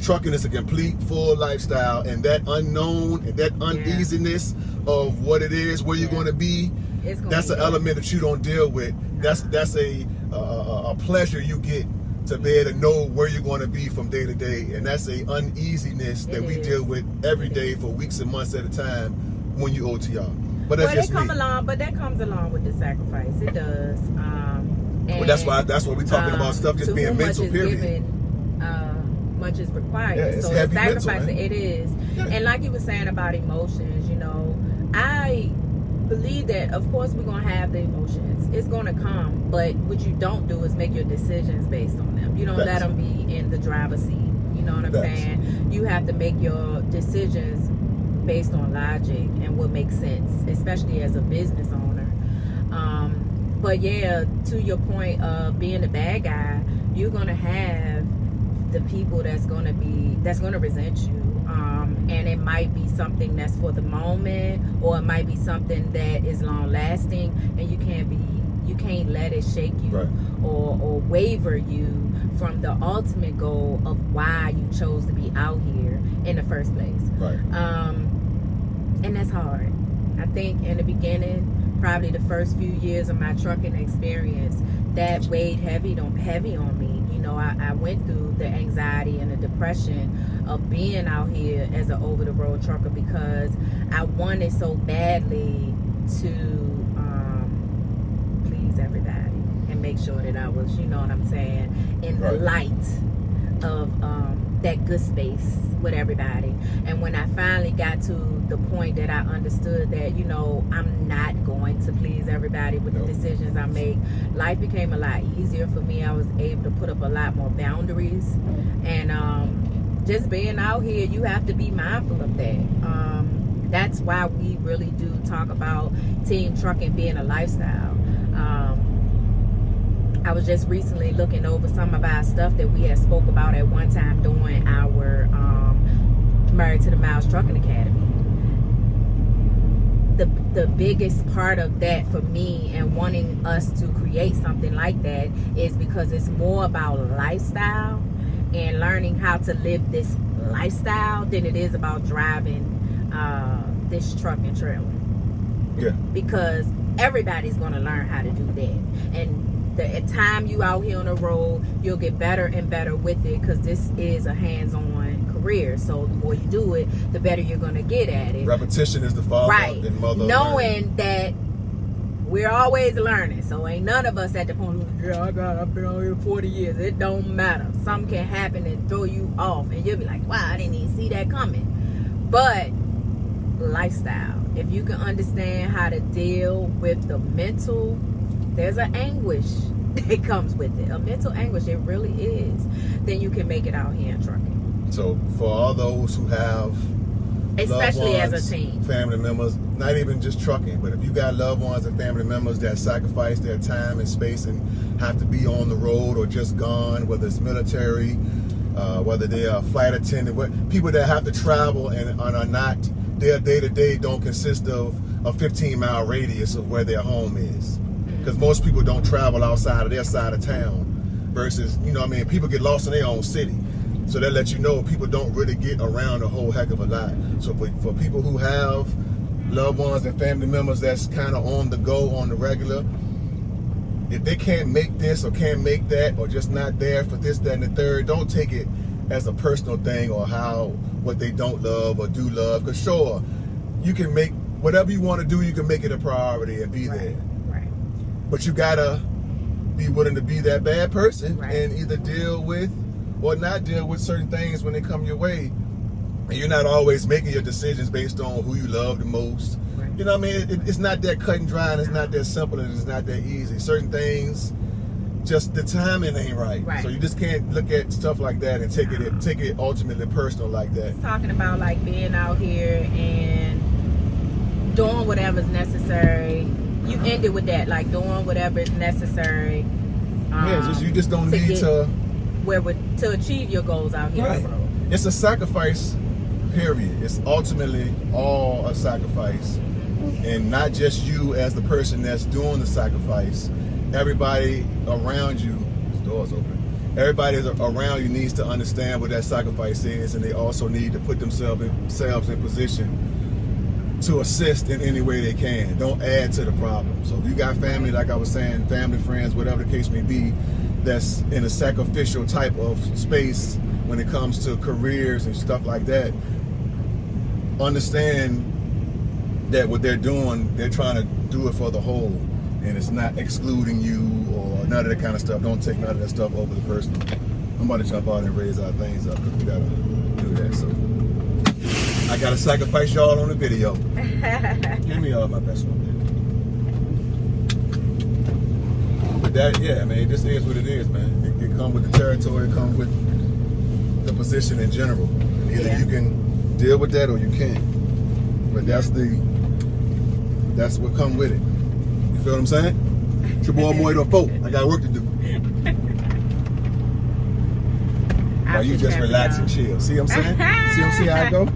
Trucking is a complete full lifestyle, and that unknown and that uneasiness of what it is, where you're going to be, that's an element that you don't deal with. That's a pleasure you get to be able to know where you're going to be from day to day, and that's a uneasiness that we deal with every day for weeks and months at a time when you OTR. But that's just me. But that comes along with the sacrifice. It does. Well, that's what we're talking about. Stuff just being mental. Period. Much is required. Yeah, it's so heavy the sacrifice mental, it is. Yeah. And like you were saying about emotions, you know, I believe that of course we're gonna have the emotions. It's gonna come, but what you don't do is make your decisions based on them. You don't let them be in the driver's seat. You know what I'm saying? You have to make your decisions based on logic and what makes sense, especially as a business owner. But yeah, to your point of being the bad guy, you're gonna have the people that's going to resent you, and it might be something that's for the moment, or it might be something that is long lasting, and you can't let it shake you, right, or waver you from the ultimate goal of why you chose to be out here in the first place. Right. And that's hard. I think in the beginning, probably the first few years of my trucking experience, that weighed heavy on me. You know, I went through the anxiety and the depression of being out here as an over-the-road trucker because I wanted so badly to please everybody and make sure that I was, you know what I'm saying, in the light of that good space with everybody. And when I finally got to the point that I understood that, you know, I'm not going to please everybody with the decisions I make, life became a lot easier for me. I was able to put up a lot more boundaries, and just being out here, you have to be mindful of that. That's why we really do talk about team trucking being a lifestyle. I was just recently looking over some of our stuff that we had spoke about at one time during our Married to the Miles Trucking Academy. The biggest part of that for me and wanting us to create something like that is because it's more about lifestyle and learning how to live this lifestyle than it is about driving this truck and trailer. Yeah. Because everybody's going to learn how to do that. And the time you out here on the road, you'll get better and better with it because this is a hands-on career. So the more you do it, the better you're going to get at it. Repetition is the father and mother. Knowing that we're always learning. So ain't none of us at the point, I've been out here 40 years. It don't matter. Something can happen and throw you off. And you'll be like, wow, I didn't even see that coming. But lifestyle. If you can understand how to deal with the mental, there's an anguish that comes with it. A mental anguish, it really is. Then you can make it out here in trucking. So for all those who have especially loved ones, as a team, family members, not even just trucking, but if you got loved ones and family members that sacrifice their time and space and have to be on the road or just gone, whether it's military, whether they are flight attendant, people that have to travel and are not, their day-to-day don't consist of a 15-mile radius of where their home is. Because most people don't travel outside of their side of town versus, you know what I mean, people get lost in their own city. So that lets you know people don't really get around a whole heck of a lot. So for people who have loved ones and family members that's kind of on the go on the regular, if they can't make this or can't make that or just not there for this, that, and the third, don't take it as a personal thing or what they don't love or do love. Because sure, you can make whatever you want to do, you can make it a priority and be there. But you gotta be willing to be that bad person and either deal with or not deal with certain things when they come your way. And you're not always making your decisions based on who you love the most. You know what I mean? It's not that cut and dry, and it's not that simple, and it's not that easy. Certain things, just the timing ain't right. So you just can't look at stuff like that and take it ultimately personal like that. Talking about like being out here and doing whatever's necessary. You end it with that, like doing whatever is necessary. You just don't need to to achieve your goals out here on the road. It's a sacrifice period. It's ultimately all a sacrifice. And not just you as the person that's doing the sacrifice. Everybody around you, this door's open. Everybody around you needs to understand what that sacrifice is, and they also need to put themselves in position to assist in any way they can. Don't add to the problem. So if you got family, like I was saying, family, friends, whatever the case may be, that's in a sacrificial type of space when it comes to careers and stuff like that, understand that what they're doing, they're trying to do it for the whole, and it's not excluding you or none of that kind of stuff. Don't take none of that stuff over the personal. I'm about to jump out and raise our things up because we gotta do that. So I gotta sacrifice y'all on the video. Give me all my best one. But that, yeah, man, this is what it is, man. It comes with the territory, it comes with the position in general. Either you can deal with that or you can't. But that's what come with it. You feel what I'm saying? It's your boy Moito Folk. I got work to do. While you just relax and chill. See what I'm saying? See how I go?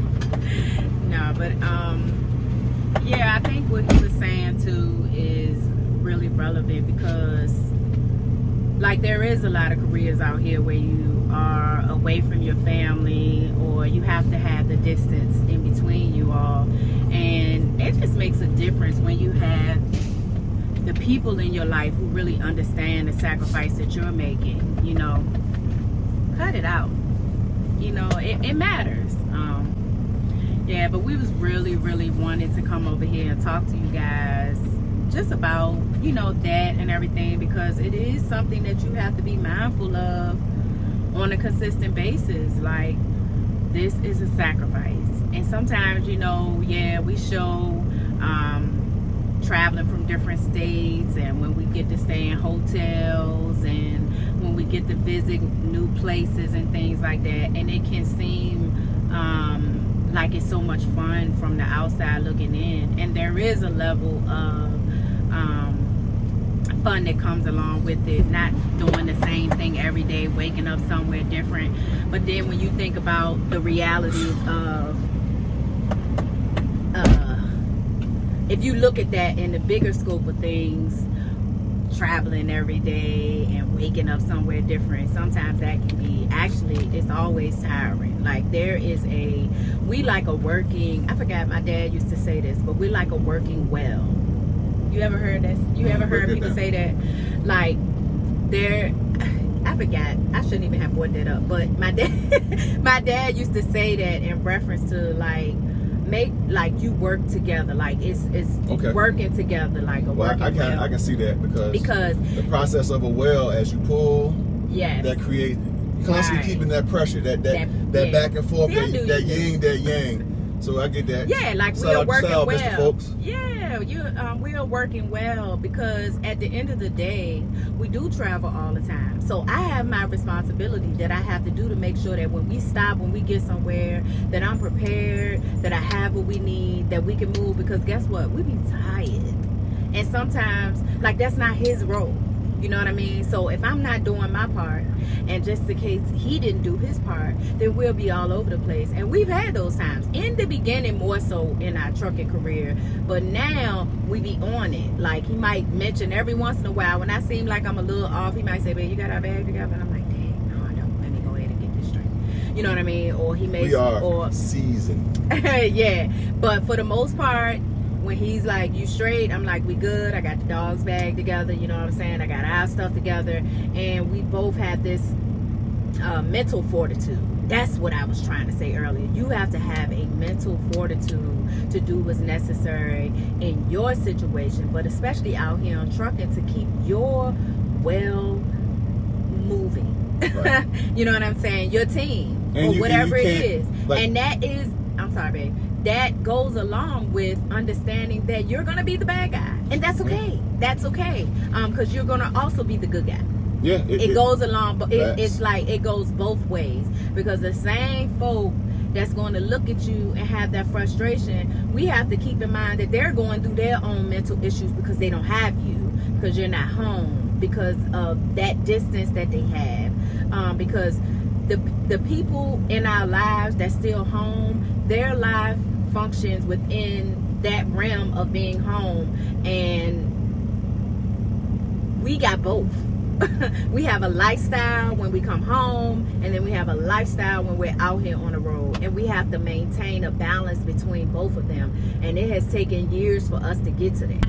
No, but yeah, I think what he was saying too is really relevant because like there is a lot of careers out here where you are away from your family or you have to have the distance in between you all, and it just makes a difference when you have the people in your life who really understand the sacrifice that you're making. You know, cut it out. You know, it matters. Yeah, but we was really wanting to come over here and talk to you guys just about, you know, that and everything, because it is something that you have to be mindful of on a consistent basis. Like, this is a sacrifice. And sometimes, you know, yeah, we show traveling from different states, and when we get to stay in hotels, and when we get to visit new places and things like that, and it can seem like it's so much fun from the outside looking in, and there is a level of fun that comes along with it, not doing the same thing every day, waking up somewhere different. But then when you think about the realities of if you look at that in the bigger scope of things, traveling every day and waking up somewhere different, sometimes that can be, actually, it's always tiring. Like, there is we like a working, I forgot, my dad used to say this, but we like a working well. You ever heard this? You ever heard people say that? Like, I forgot, I shouldn't even have brought that up, but my dad used to say that in reference to like you work together, like it's okay. Working together like a working well. I can see that because the process of a well, as you pull, that create constantly keeping that pressure, that back and forth, that yin, that yang. So I get that. Yeah, like we are working well. Mr. Folks. Yeah, we are working well because at the end of the day, we do travel all the time. So I have my responsibility that I have to do to make sure that when we stop, when we get somewhere, that I'm prepared, that I have what we need, that we can move. Because guess what? We be tired, and sometimes like that's not his role. You know what I mean? So if I'm not doing my part, and just in case he didn't do his part, then we'll be all over the place. And we've had those times. In the beginning, more so in our trucking career. But now, we be on it. Like, he might mention every once in a while, when I seem like I'm a little off, he might say, "Babe, you got our bag together?" And I'm like, "Dang, no, I don't. Let me go ahead and get this straight." You know what I mean? Or he may... We are seasoned. Yeah. But for the most part, when he's like, "You straight?" I'm like, "We good. I got the dog's bag together." You know what I'm saying? I got our stuff together. And we both have this mental fortitude. That's what I was trying to say earlier. You have to have a mental fortitude to do what's necessary in your situation, but especially out here on trucking, to keep your well moving. Right. You know what I'm saying? Your team, and or whatever it is. Like, and that is, I'm sorry, babe. That goes along with understanding that you're going to be the bad guy. And that's okay. That's okay. Because you're going to also be the good guy. Yeah. It goes along, but it's like it goes both ways. Because the same folk that's going to look at you and have that frustration, we have to keep in mind that they're going through their own mental issues because they don't have you. Because you're not home. Because of that distance that they have. Because the people in our lives that's still home, their life functions within that realm of being home, and we got both. We have a lifestyle when we come home, and then we have a lifestyle when we're out here on the road, and we have to maintain a balance between both of them, and it has taken years for us to get to that.